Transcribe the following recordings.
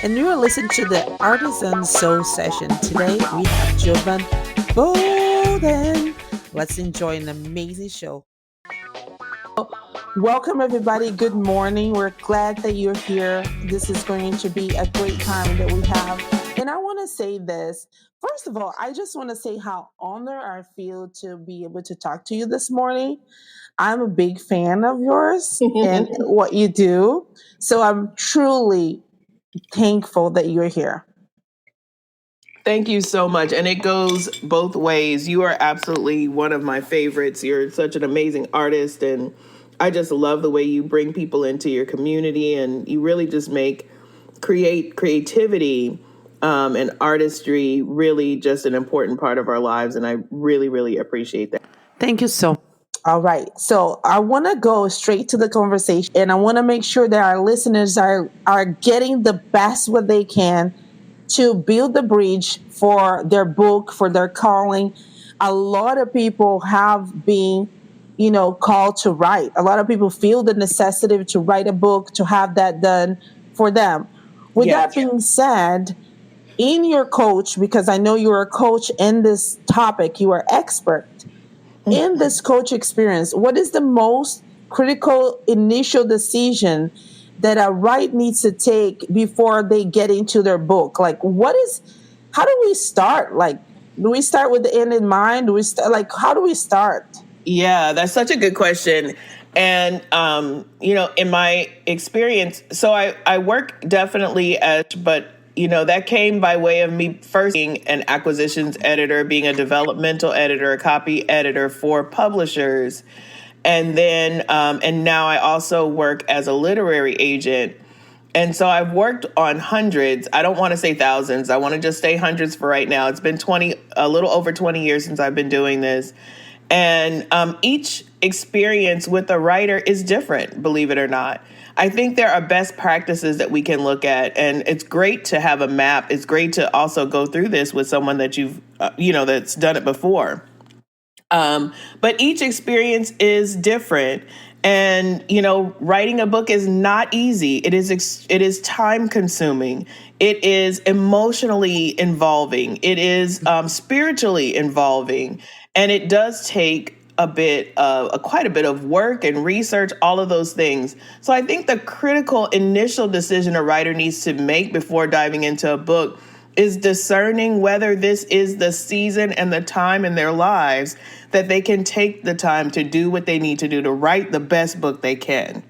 and you are listening to the Artisan Soul Session. Today we have Jevon Bolden. Let's enjoy an amazing show. Welcome, everybody. Good morning. We're glad that you're here. This is going to be a great time that we have. And I want to say this. First of all, I just want to say how honored I feel to be able to talk to you this morning. I'm a big fan of yours and what you do. So I'm truly thankful that you're here. Thank you so much. And it goes both ways. You are absolutely one of my favorites. You're such an amazing artist. And I just love the way you bring people into your community and you really just create creativity and artistry really just an important part of our lives. And I really, really appreciate that. Thank you so much. All right. So I want to go straight to the conversation and I want to make sure that our listeners are getting the best what they can to build the bridge for their book, for their calling. A lot of people have been, called to write. A lot of people feel the necessity to write a book, to have that done for them. With that being said, in your coach, because I know you're a coach in this topic, you are expert in this coach experience, what is the most critical initial decision that a writer needs to take before they get into their book? Like, how do we start? Like, do we start with the end in mind? How do we start? Yeah, that's such a good question. And, in my experience, so I work definitely but that came by way of me first being an acquisitions editor, being a developmental editor, a copy editor for publishers. And then, and now I also work as a literary agent. And so I've worked on hundreds. I don't want to say thousands. I want to just say hundreds for right now. It's been a little over 20 years since I've been doing this. And each experience with a writer is different, believe it or not. I think there are best practices that we can look at, and it's great to have a map. It's great to also go through this with someone that that's done it before. But each experience is different. And, writing a book is not easy. It is time consuming. It is emotionally involving. It is spiritually involving. And it does take quite a bit of work and research, all of those things. So I think the critical initial decision a writer needs to make before diving into a book is discerning whether this is the season and the time in their lives that they can take the time to do what they need to do to write the best book they can.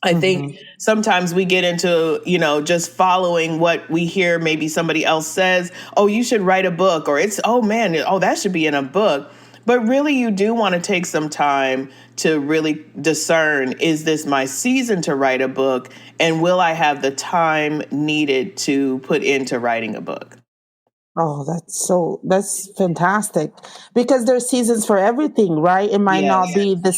I think sometimes we get into, just following what we hear maybe somebody else says, oh, you should write a book, or that should be in a book. But really, you do want to take some time to really discern, is this my season to write a book? And will I have the time needed to put into writing a book? Oh, that's fantastic because there's seasons for everything, right? It might not be the